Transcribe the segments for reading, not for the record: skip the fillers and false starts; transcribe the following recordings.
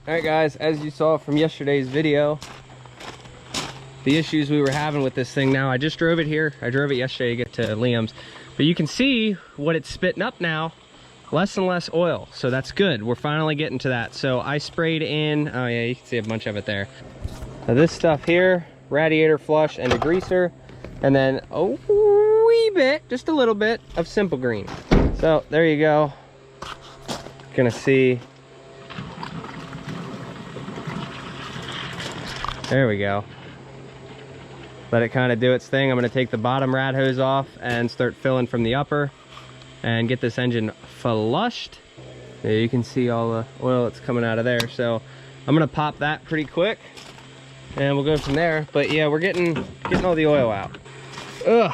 All right guys, as you saw from yesterday's video, the issues we were having with this thing. Now I just drove it here. I drove it yesterday to get to Liam's, but you can see what it's spitting up now. Less and less oil, so that's good. We're finally getting to that. So I sprayed in, oh yeah, you can see a bunch of it there. Now this stuff here, radiator flush and degreaser, and then a wee bit, just a little bit of Simple Green. So there you go. Gonna see. There we go. Let it kind of do its thing. I'm going to take the bottom rad hose off and start filling from the upper and get this engine flushed. There you can see all the oil that's coming out of there. So I'm going to pop that pretty quick and we'll go from there. But yeah, we're getting all the oil out. Ugh.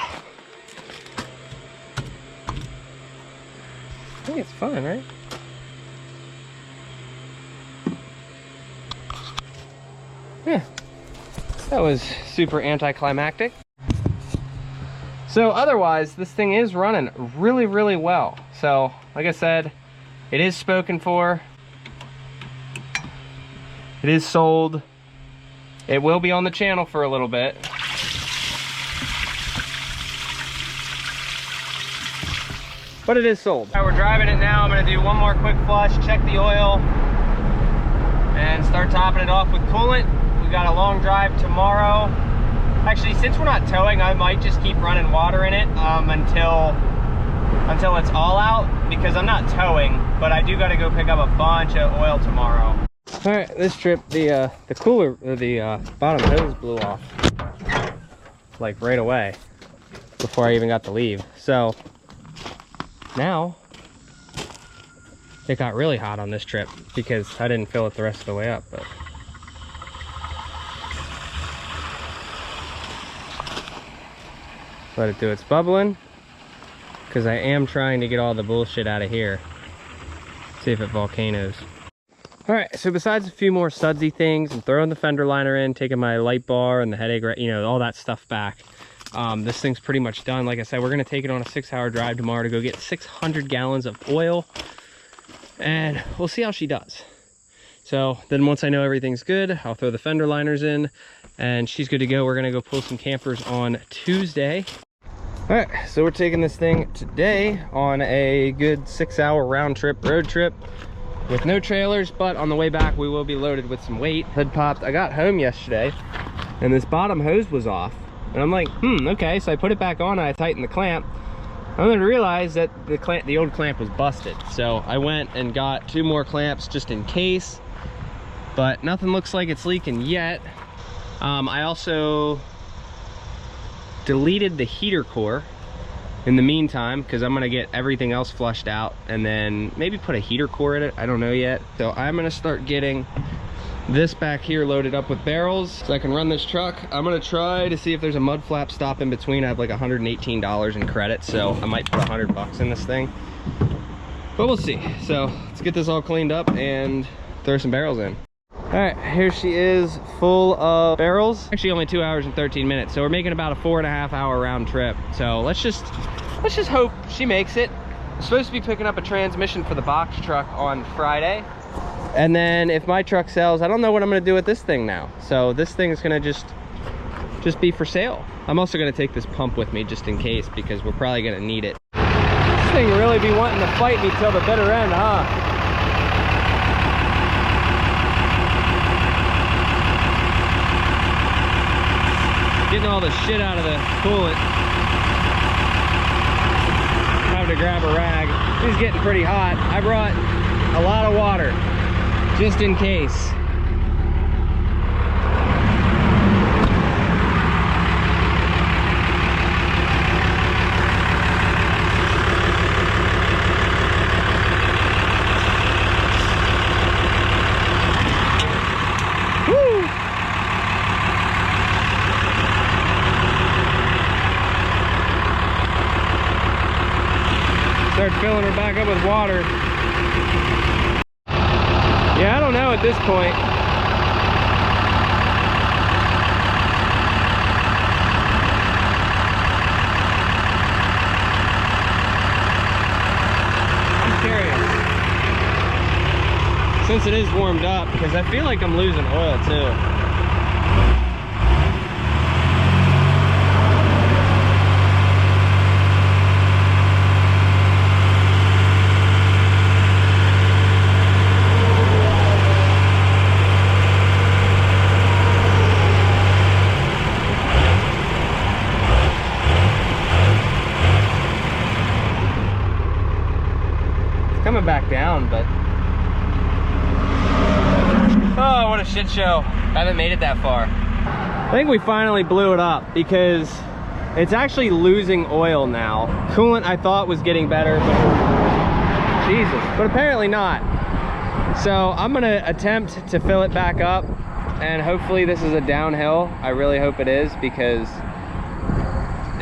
I think it's fine, right? Yeah. That was super anticlimactic. So otherwise, this thing is running really, really well. So like I said, it is spoken for. It is sold. It will be on the channel for a little bit. But it is sold. All right, we're driving it now. I'm gonna do one more quick flush, check the oil, and start topping it off with coolant. We got a long drive tomorrow. Actually, since we're not towing, I might just keep running water in it until it's all out, because I'm not towing, but I do got to go pick up a bunch of oil tomorrow. All right, this trip the cooler, or the bottom hose blew off like right away before I even got to leave. So now it got really hot on this trip because I didn't fill it the rest of the way up, but. Let it do its bubbling, because I am trying to get all the bullshit out of here. See if it volcanoes. All right, so besides a few more sudsy things and throwing the fender liner in, taking my light bar and the headache, you know, all that stuff back, this thing's pretty much done. Like I said, we're gonna take it on a 6-hour drive tomorrow to go get 600 gallons of oil, and we'll see how she does. So then once I know everything's good, I'll throw the fender liners in and she's good to go. We're gonna go pull some campers on Tuesday. All right, so we're taking this thing today on a good 6-hour round trip, road trip with no trailers, but on the way back we will be loaded with some weight. Hood popped. I got home yesterday and this bottom hose was off. And I'm like, okay. So I put it back on and I tightened the clamp. I then realized that the old clamp was busted. So I went and got 2 more clamps just in case, but nothing looks like it's leaking yet. I also deleted the heater core in the meantime, because I'm gonna get everything else flushed out and then maybe put a heater core in it. I don't know yet. So I'm gonna start getting this back here loaded up with barrels so I can run this truck. I'm gonna try to see if there's a mud flap stop in between. I have like $118 in credit, so I might put $100 in this thing, but we'll see. So let's get this all cleaned up and throw some barrels in. All right, here she is, full of barrels. Actually only 2 hours and 13 minutes. So we're making about a 4.5-hour round trip. So let's just hope she makes it. I'm supposed to be picking up a transmission for the box truck on Friday. And then if my truck sells, I don't know what I'm gonna do with this thing now. So this thing is gonna just be for sale. I'm also gonna take this pump with me just in case, because we're probably gonna need it. This thing really be wanting to fight me till the bitter end, huh? Getting all the shit out of the coolant. Having to grab a rag. It's getting pretty hot. I brought a lot of water just in case. Start filling her back up with water. Yeah, I don't know at this point. I'm curious. since it is warmed up, because I feel like I'm losing oil too. Coming back down, but oh, what a shit show. I haven't made it that far. I think we finally blew it up because it's actually losing oil now. Coolant I thought was getting better, but Jesus, but apparently not. So I'm gonna attempt to fill it back up, and hopefully this is a downhill. I really hope it is, because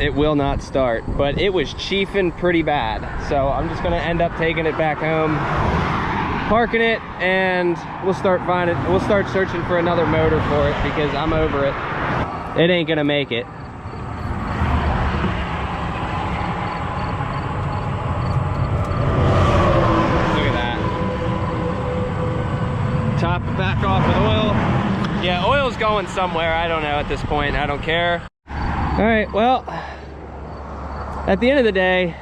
it will not start, but it was chiefing pretty bad. So I'm just gonna end up taking it back home, parking it, and we'll start searching for another motor for it, because I'm over it. It ain't gonna make it. Look at that. Top it back off with oil. Yeah, oil's going somewhere. I don't know at this point. I don't care. All right, well, at the end of the day,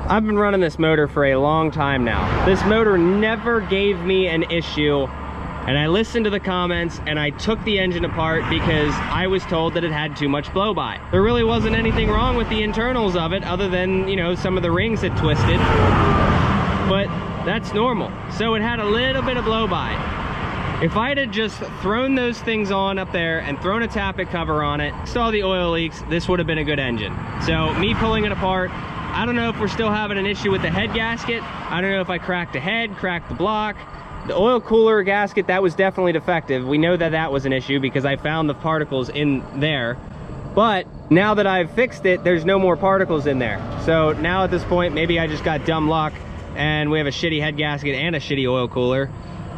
I've been running this motor for a long time now. This motor never gave me an issue, and I listened to the comments and I took the engine apart because I was told that it had too much blow-by. There really wasn't anything wrong with the internals of it other than, you know, some of the rings had twisted, but that's normal. So it had a little bit of blow-by. If I'd have just thrown those things on up there and thrown a tappet cover on it, saw the oil leaks, this would have been a good engine. So me pulling it apart, I don't know if we're still having an issue with the head gasket. I don't know if I cracked the head, cracked the block. The oil cooler gasket, that was definitely defective. We know that that was an issue because I found the particles in there. But now that I've fixed it, there's no more particles in there. So now at this point, maybe I just got dumb luck and we have a shitty head gasket and a shitty oil cooler.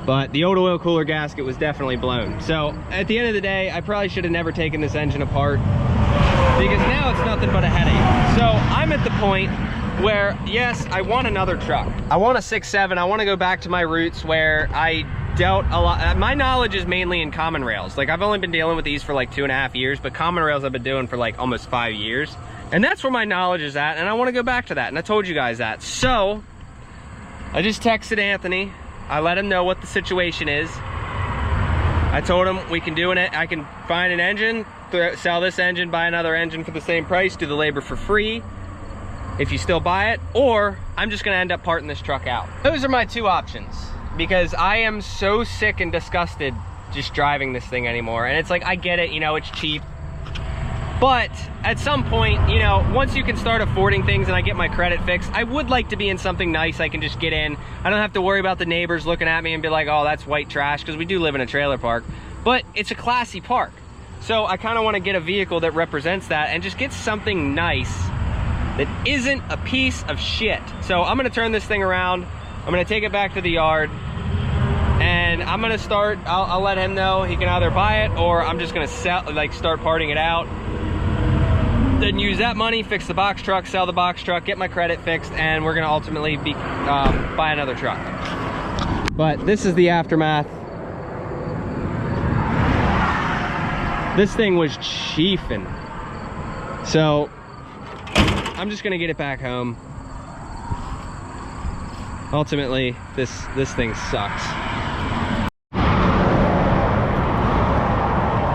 But the old oil cooler gasket was definitely blown. So at the end of the day, I probably should have never taken this engine apart, because now it's nothing but a headache. So I'm at the point where, yes, I want another truck. I want a 6.7. I want to go back to my roots where I dealt a lot. My knowledge is mainly in common rails. Like, I've only been dealing with these for like 2.5 years, but common rails I've been doing for like almost 5 years. And that's where my knowledge is at, and I want to go back to that. And I told you guys that. So I just texted Anthony. I let him know what the situation is. I told him we can do it. I can find an engine, sell this engine, buy another engine for the same price, do the labor for free if you still buy it, or I'm just gonna end up parting this truck out. Those are my two options, because I am so sick and disgusted just driving this thing anymore. And it's like, I get it, you know, it's cheap. But at some point, you know, once you can start affording things and I get my credit fixed, I would like to be in something nice I can just get in. I don't have to worry about the neighbors looking at me and be like, oh, that's white trash, because we do live in a trailer park. But it's a classy park. So I kind of want to get a vehicle that represents that and just get something nice that isn't a piece of shit. So I'm going to turn this thing around. I'm going to take it back to the yard. And I'm going to start, I'll let him know he can either buy it, or I'm just going to start parting it out. Then use that money, fix the box truck, sell the box truck, get my credit fixed, and we're gonna ultimately buy another truck. But this is the aftermath. This thing was chiefing. So I'm just gonna get it back home. Ultimately, this thing sucks.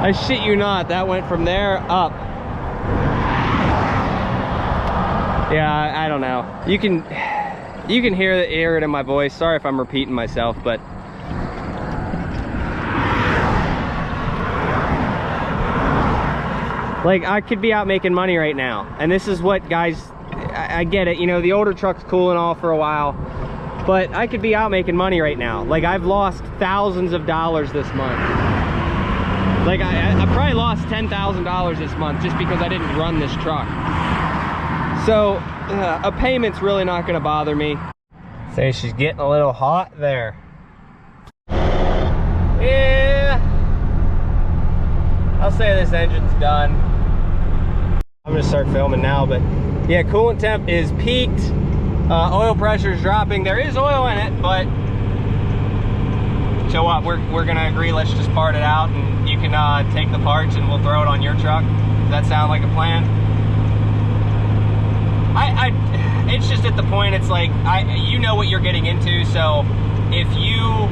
I shit you not, that went from there up. Yeah, I don't know. You can hear it in my voice. Sorry if I'm repeating myself, but like, I could be out making money right now. And this is what, guys, I get it. You know, the older truck's cool and all for a while, but I could be out making money right now. Like, I've lost thousands of dollars this month. Like, I probably lost $10,000 this month just because I didn't run this truck. So a payment's really not going to bother me. Say she's getting a little hot there. Yeah, I'll say this engine's done. I'm gonna start filming now, but yeah, coolant temp is peaked. Oil pressure is dropping. There is oil in it, but so what? We're gonna agree. Let's just part it out, and you can take the parts, and we'll throw it on your truck. Does that sound like a plan? It's just at the point. It's like you know what you're getting into. So if you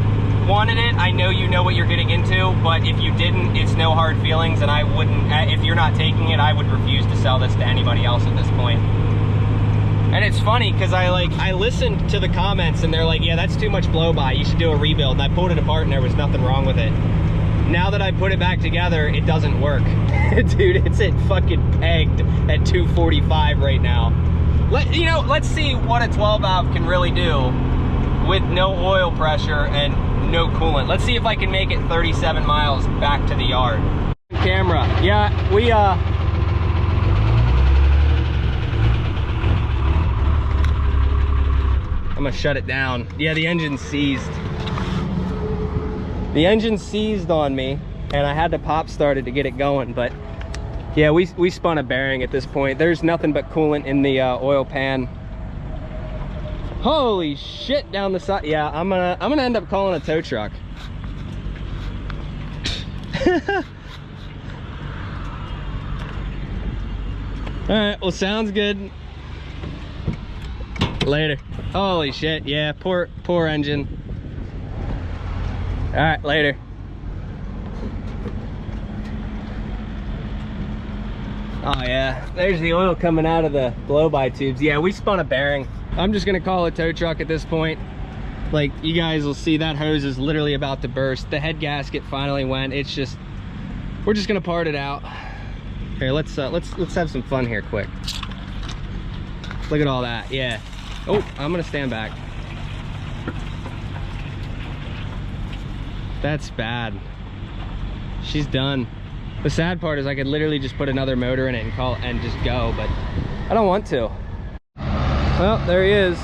wanted it, I know you know what you're getting into. But if you didn't, it's no hard feelings, and I wouldn't. If you're not taking it, I would refuse to sell this to anybody else at this point. And it's funny because I listened to the comments and they're like, yeah, that's too much blow by, you should do a rebuild. And I pulled it apart and there was nothing wrong with it. Now that I put it back together, it doesn't work. Dude, it's at fucking pegged at 245 right now. Let's see what a 12 valve can really do with no oil pressure and no coolant. Let's see if I can make it 37 miles back to the yard. Camera, yeah, I'm gonna shut it down. Yeah, the engine seized. The engine seized on me, and I had to pop start it to get it going, but yeah, we spun a bearing at this point. There's nothing but coolant in the oil pan. Holy shit, down the side. Yeah, I'm gonna end up calling a tow truck. All right, well, sounds good. Later. Holy shit, yeah, poor engine. All right, later. Oh yeah, there's the oil coming out of the blow-by tubes. Yeah, we spun a bearing. I'm just gonna call a tow truck at this point. Like, you guys will see that hose is literally about to burst. The head gasket finally went. It's just, we're just gonna part it out. Here, let's have some fun here quick. Look at all that, yeah. Oh, I'm gonna stand back. That's bad. She's done. The sad part is I could literally just put another motor in it and call it and just go, but I don't want to. Well, there he is.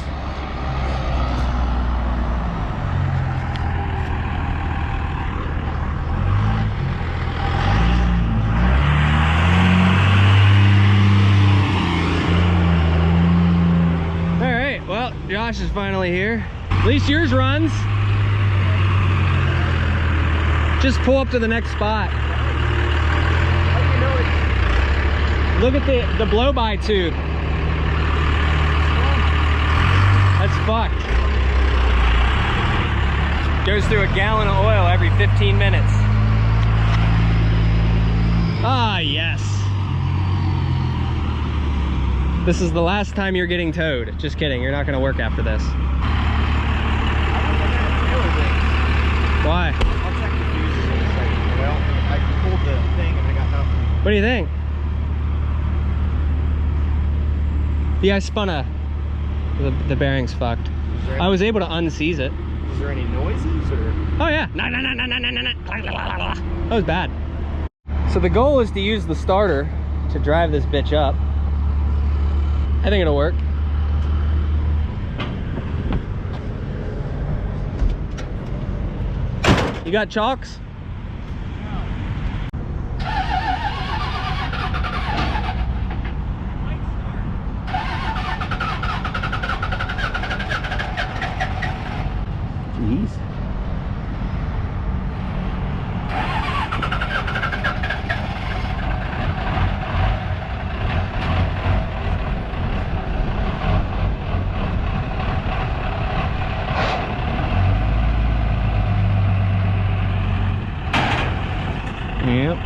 Josh is finally here. At least yours runs. Just pull up to the next spot. Look at the blow-by tube. That's fucked. Goes through a gallon of oil every 15 minutes. Ah, yes. This is the last time you're getting towed. Just kidding, you're not gonna work after this. Why? I'll check the fuses in a second. Well, I pulled the thing and I got nothing. What do you think? Yeah, I spun the bearing's fucked. I was able to unseize it. Is there any noises or? Oh yeah. That was bad. So the goal is to use the starter to drive this bitch up. I think it'll work. You got chocks? Jeez. Yep.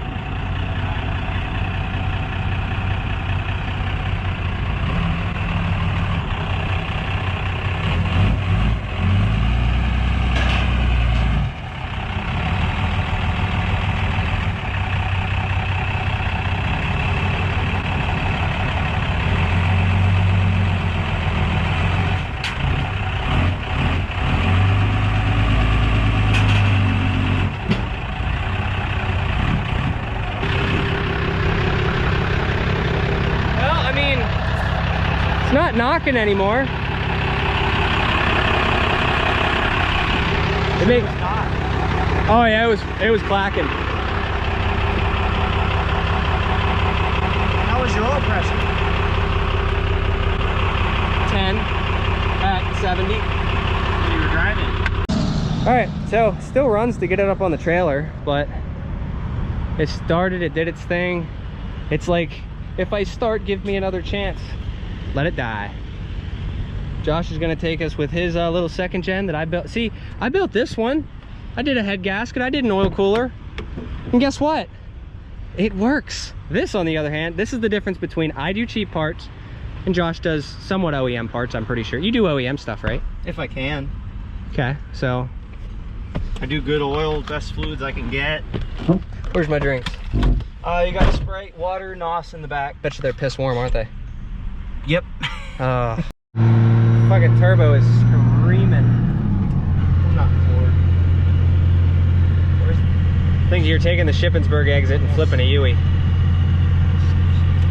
It's not knocking anymore. Oh yeah, it was clacking. How was your oil pressure? 10. back to 70. You were driving. All right, so still runs to get it up on the trailer, but it started, it did its thing. It's like, if I start, give me another chance. Let it die. Josh is gonna take us with his little second gen that I built. See, I built this one. I did a head gasket, I did an oil cooler. And guess what? It works. This, on the other hand, this is the difference between I do cheap parts and Josh does somewhat OEM parts, I'm pretty sure. You do OEM stuff, right? If I can. Okay, so. I do good oil, best fluids I can get. Where's my drinks? You got Sprite, water, NOS in the back. Bet you they're piss warm, aren't they? Yep. Fucking turbo is screaming. I'm not floored. I think you're taking the Shippensburg exit and flipping a Yui.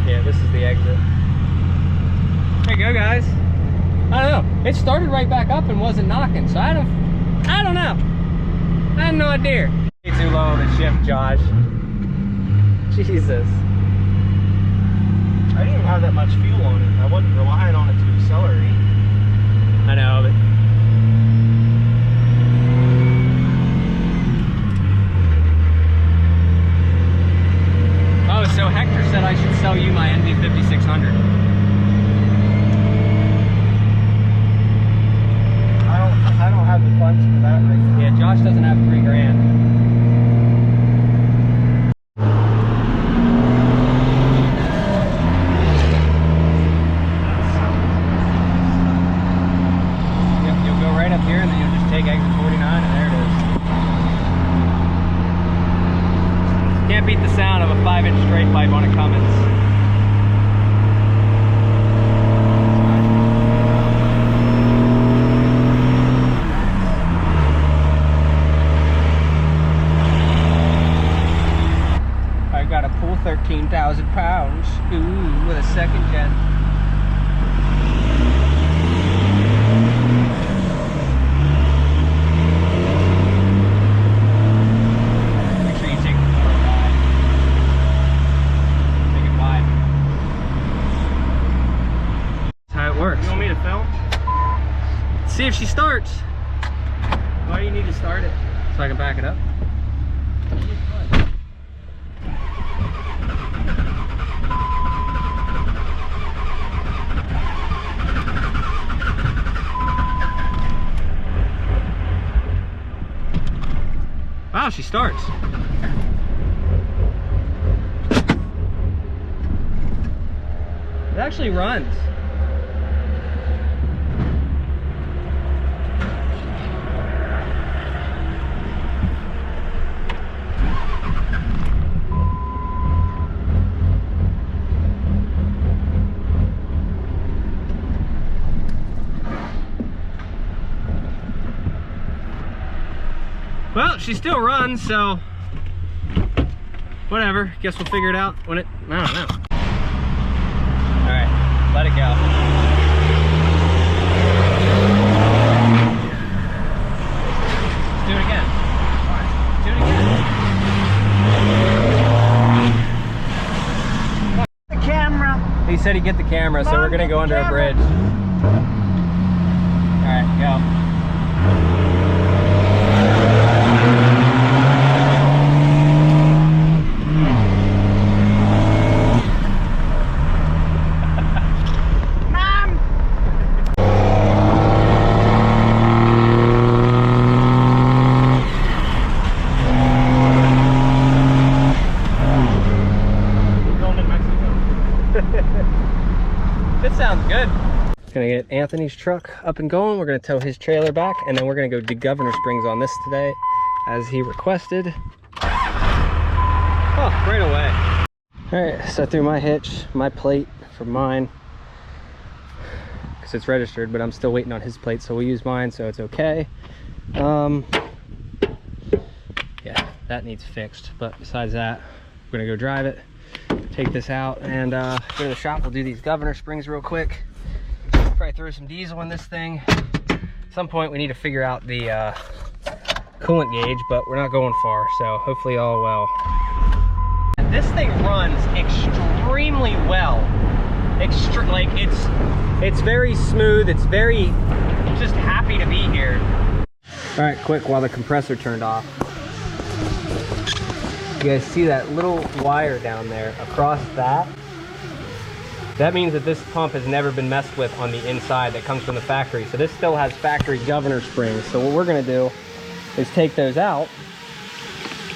Yeah, this is the exit. There you go, guys. I don't know. It started right back up and wasn't knocking, so I don't know. I have no idea. Way too low on the shift, Josh. Jesus. I didn't even have that much fuel on it. I wasn't relying on it to accelerate. I know, but oh, so Hector said I should sell you my NV 5600. I don't have the funds for that right now. Yeah, Josh doesn't have $3 grand. Here and then you'll just take exit 49 and there it is. Can't beat the sound of a 5-inch straight pipe on a Cummins. I got to pull 13,000 pounds. Ooh, with a second gen. See if she starts. Why do you need to start it? So I can back it up. Wow, she starts. It actually runs. Well, she still runs, so whatever. Guess we'll figure it out when it, I don't know. All right, let it go. Let's do it again. All right, do it again. The camera. He said he'd get the camera, so we're gonna go under a bridge. All right, go. That sounds good. Gonna get Anthony's truck up and going. We're gonna tow his trailer back, and then we're gonna go do governor springs on this today, as he requested. Oh, right away. All right, so I threw my hitch, my plate for mine, because it's registered, but I'm still waiting on his plate, so we'll use mine, so it's okay. Yeah, that needs fixed, but besides that, we're gonna go drive it, take this out, and go to the shop. We'll do these governor springs real quick. Probably throw some diesel in this thing. At some point we need to figure out the coolant gauge, but we're not going far, so hopefully all well. And this thing runs extremely well like it's very smooth. It's very just happy to be here. All right, quick, while the compressor turned off. You guys see that little wire down there across that? That means that this pump has never been messed with on the inside that comes from the factory. So this still has factory governor springs. So what we're gonna do is take those out.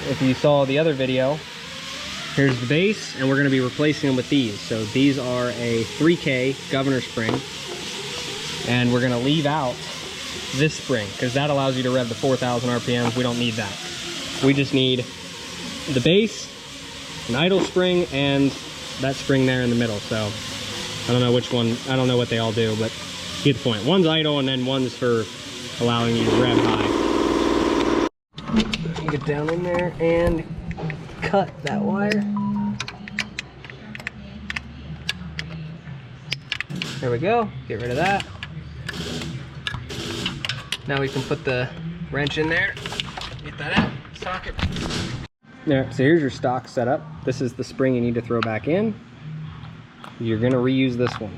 If you saw the other video, here's the base, and we're gonna be replacing them with these. So these are a 3K governor spring, and we're gonna leave out this spring because that allows you to rev to 4,000 RPMs. We don't need that. We just need the base, an idle spring, and that spring there in the middle. So I don't know which one, I don't know what they all do, but you get the point. One's idle and then one's for allowing you to rev high. Get down in there and cut that wire. There we go, get rid of that. Now we can put the wrench in there, get that out, socket. There, so here's your stock setup. This is the spring you need to throw back in. You're gonna reuse this one.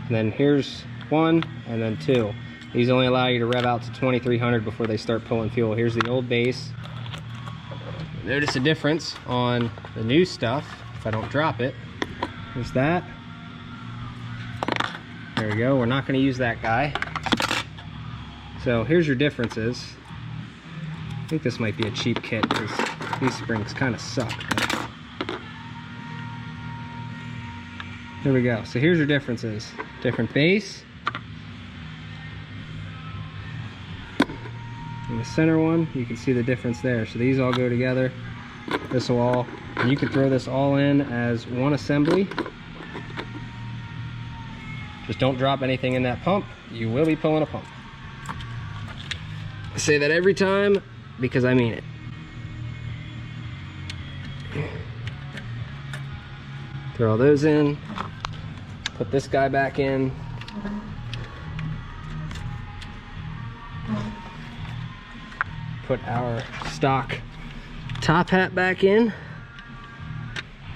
And then here's one, and then two. These only allow you to rev out to 2,300 before they start pulling fuel. Here's the old base. Notice a difference on the new stuff, if I don't drop it. There's that. There we go, we're not gonna use that guy. So here's your differences. I think this might be a cheap kit because these springs kind of suck. There we go. So here's your differences. Different base. And the center one, you can see the difference there. So these all go together. This will all, and you can throw this all in as one assembly. Just don't drop anything in that pump. You will be pulling a pump. I say that every time because I mean it. Throw all those in. Put this guy back in. Put our stock top hat back in.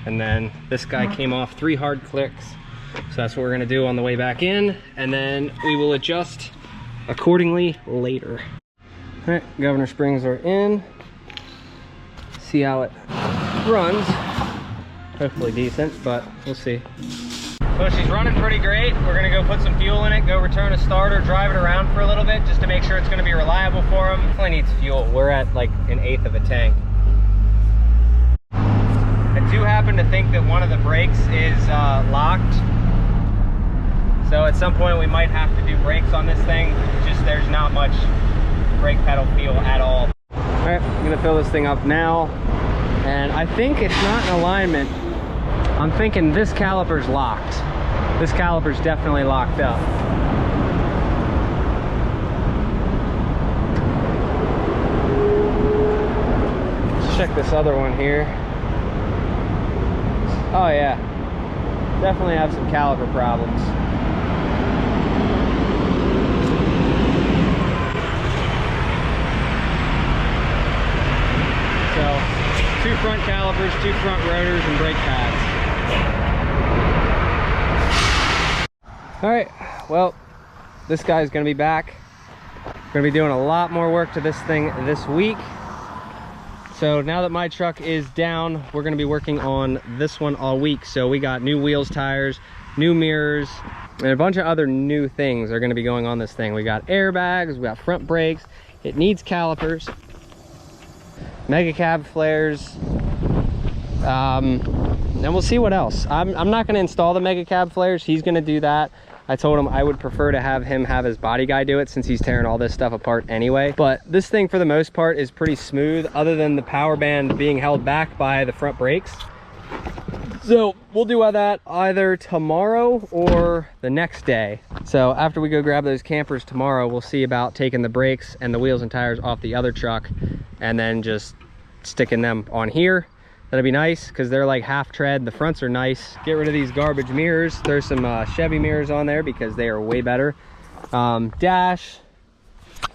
And then this guy came off 3 hard clicks. So that's what we're gonna do on the way back in. And then we will adjust accordingly later. All right, governor springs are in. See how it runs. Hopefully decent, but we'll see. So she's running pretty great. We're gonna go put some fuel in it, go return a starter, drive it around for a little bit just to make sure it's gonna be reliable for them. Definitely needs fuel. We're at like 1/8 of a tank. I do happen to think that one of the brakes is locked. So at some point we might have to do brakes on this thing. Just there's not much brake pedal feel at all. All right, I'm gonna fill this thing up now. And I think it's not in alignment. I'm thinking this caliper's locked. This caliper's definitely locked up. Let's check this other one here. Oh yeah, definitely have some caliper problems. So, 2 front calipers, 2 front rotors, and brake pads. All right, well, this guy's gonna be back. We're gonna be doing a lot more work to this thing this week. So now that my truck is down, we're gonna be working on this one all week. So we got new wheels, tires, new mirrors, and a bunch of other new things are gonna be going on this thing. We got airbags, we got front brakes, it needs calipers, mega cab flares, and we'll see what else. I'm not gonna install the mega cab flares, he's gonna do that. I told him I would prefer to have him have his body guy do it since he's tearing all this stuff apart anyway. But this thing for the most part is pretty smooth other than the power band being held back by the front brakes. So we'll do that either tomorrow or the next day. So after we go grab those campers tomorrow, we'll see about taking the brakes and the wheels and tires off the other truck and then just sticking them on here. That'd be nice because they're like half tread. The fronts are nice. Get rid of these garbage mirrors. There's some Chevy mirrors on there because they are way better. Dash,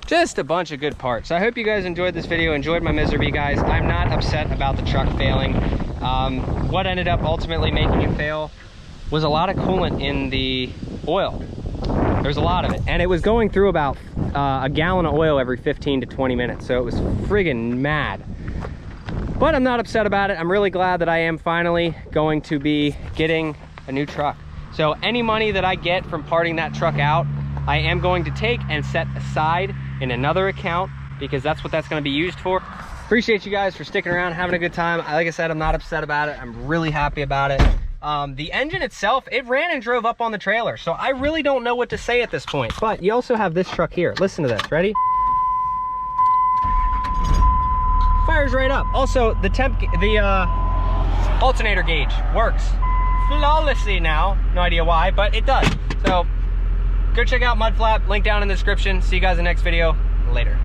just a bunch of good parts. I hope you guys enjoyed this video, enjoyed my misery, guys. I'm not upset about the truck failing. What ended up ultimately making it fail was a lot of coolant in the oil. There's a lot of it, and it was going through about a gallon of oil every 15 to 20 minutes, so it was friggin' mad. But I'm not upset about it. I'm really glad that I am finally going to be getting a new truck. So any money that I get from parting that truck out, I am going to take and set aside in another account, because that's what that's going to be used for. Appreciate you guys for sticking around, having a good time. Like I said, I'm not upset about it. I'm really happy about it. The engine itself, it ran and drove up on the trailer, so I really don't know what to say at this point. But you also have this truck here. Listen to this. Ready? Fires right up. Also, the alternator gauge works flawlessly now. No idea why, but it does. So go check out Mudflap. Link down in the description. See you guys in the next video. Later.